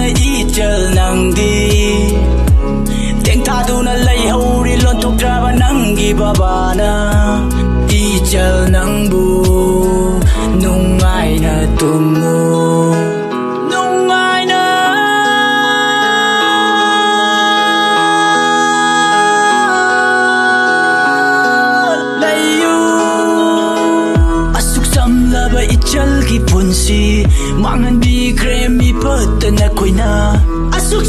na ichal nangdi Teng thaduna lay hauri lon tok draba nangi babana Ichal nangbu nungai na tumu Nungai na layu Asuk samlaba ichal ki punsi Mangan bi kremi patana koina Asuk